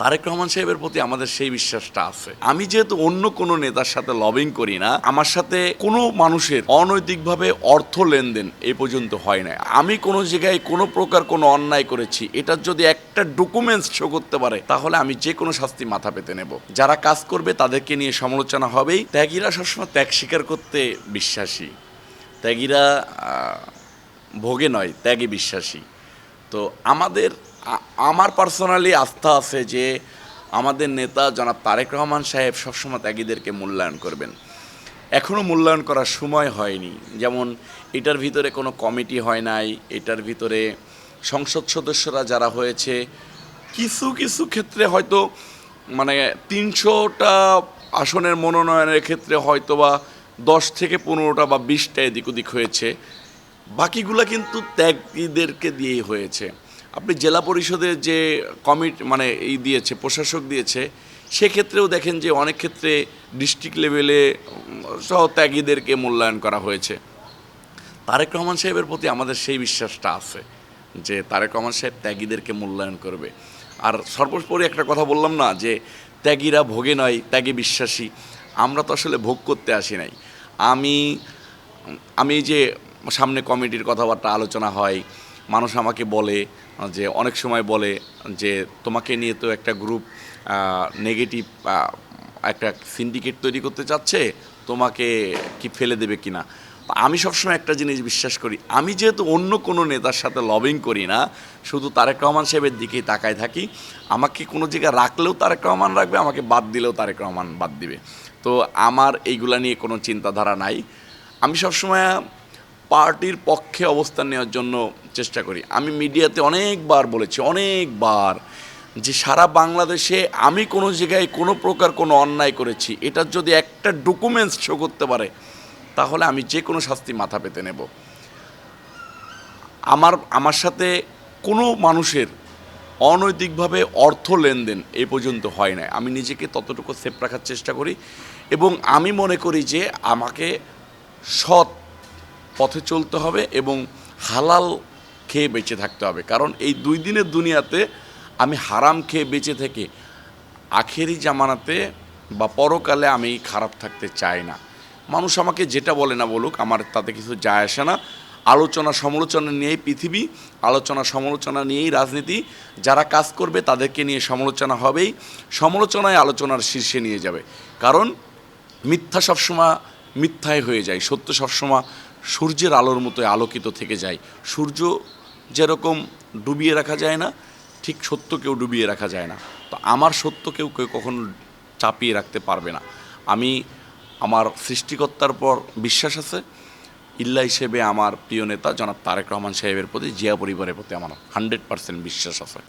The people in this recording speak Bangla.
তারেক রহমান সাহেবের প্রতি আমাদের সেই বিশ্বাসটা আছে। আমি যেহেতু অন্য কোনো নেতার সাথে লবিং করি না, আমার সাথে কোনো মানুষের অনৈতিকভাবে অর্থ লেনদেন এই পর্যন্ত হয় না। আমি কোনো জায়গায় কোনো প্রকার কোনো অন্যায় করেছি, এটার যদি একটা ডকুমেন্টস শো করতে পারে, তাহলে আমি যে কোনো শাস্তি মাথা পেতে নেব। যারা কাজ করবে তাদেরকে নিয়ে সমালোচনা হবেই। ত্যাগীরা সবসময় ত্যাগ স্বীকার করতে বিশ্বাসী। ত্যাগীরা ভোগে নয়, ত্যাগে বিশ্বাসী। তো আমার পার্সোনালি আস্থা আছে যে আমাদের নেতা জনাব তারেক রহমান সাহেব সবসময় ত্যাগীদেরকে মূল্যায়ন করবেন। এখনও মূল্যায়ন করার সময় হয়নি। যেমন এটার ভিতরে কোনো কমিটি হয় নাই, এটার ভিতরে সংসদ সদস্যরা যারা হয়েছে কিছু কিছু ক্ষেত্রে হয়তো 300টা আসনের মনোনয়নের ক্ষেত্রে হয়তো বা 10 থেকে 15টা বা 20টা এদিক ওদিক হয়েছে, বাকিগুলা কিন্তু ত্যাগীদেরকে দিয়েই হয়েছে। আপনি জেলা পরিষদের যে কমিটি দিয়েছে, প্রশাসক দিয়েছে, সেক্ষেত্রেও দেখেন যে অনেক ক্ষেত্রে ডিস্ট্রিক্ট লেভেলে সহ ত্যাগীদেরকে মূল্যায়ন করা হয়েছে। তারেক রহমান সাহেবের প্রতি আমাদের সেই বিশ্বাসটা আছে যে তারেক রহমান সাহেব ত্যাগীদেরকে মূল্যায়ন করবে। আর সর্বোপরি একটা কথা বললাম না যে ত্যাগীরা ভোগে নয়, ত্যাগে বিশ্বাসী। আমরা তো আসলে ভোগ করতে আসি নাই। আমি যে সামনে কমিটির কথাবার্তা আলোচনা হয়, মানুষ আমাকে বলে যে অনেক সময় বলে যে তোমাকে নিয়ে তো একটা গ্রুপ নেগেটিভ একটা সিন্ডিকেট তৈরি করতে চাচ্ছে, তোমাকে কি ফেলে দেবে কিনা। আমি সবসময় একটা জিনিস বিশ্বাস করি, আমি যেহেতু অন্য কোনো নেতার সাথে লবিং করি না, শুধু তারেক রহমান সাহেবের দিকেই তাকায় থাকি। আমাকে কোনো জায়গায় রাখলেও তারেক রহমান রাখবে, আমাকে বাদ দিলেও তারেক রহমান বাদ দিবে। তো আমার এইগুলা নিয়ে কোনো চিন্তাধারা নাই। আমি সবসময় পার্টির পক্ষে অবস্থান নেওয়ার জন্য চেষ্টা করি। আমি মিডিয়াতে অনেকবার বলেছি, অনেকবার, যে সারা বাংলাদেশে আমি কোনো জায়গায় কোনো প্রকার কোনো অন্যায় করেছি, এটার যদি একটা ডকুমেন্টস শো করতে পারে, তাহলে আমি যে কোনো শাস্তি মাথা পেতে নেব। আমার সাথে কোনো মানুষের অনৈতিকভাবে অর্থ লেনদেন এই পর্যন্ত হয় না। আমি নিজেকে ততটুকু সেফ রাখার চেষ্টা করি এবং আমি মনে করি যে আমাকে সৎ পথে চলতে হবে এবং হালাল খেয়ে বেঁচে থাকতে হবে। কারণ এই 2 দিনের দুনিয়াতে আমি হারাম খেয়ে বেঁচে থেকে আখেরি জামানাতে বা পরকালে আমি খারাপ থাকতে চাই না। মানুষ আমাকে যেটা বলে না বলুক, আমার তাতে কিছু যায় আসে না। আলোচনা সমালোচনা নিয়েই পৃথিবী, আলোচনা সমালোচনা নিয়েই রাজনীতি। যারা কাজ করবে তাদেরকে নিয়ে সমালোচনা হবেই। সমালোচনায় আলোচনার শীর্ষে নিয়ে যাবে। কারণ মিথ্যা সবসময় মিথ্যাই হয়ে যায়, সত্য সবসময় সূর্যের আলোর মতো আলোকিত থেকে যায়। সূর্য যেরকম ডুবিয়ে রাখা যায় না, ঠিক সত্যকেও ডুবিয়ে রাখা যায় না। তো আমার সত্যকেও কেউ কখনো চাপিয়ে রাখতে পারবে না। আমার সৃষ্টিকর্তার পর বিশ্বাস আছে, ইল্লা হিসেবে আমার প্রিয় নেতা জনাব তারেক রহমান সাহেবের প্রতি, জিয়া পরিবারের প্রতি আমার 100% বিশ্বাস আছে।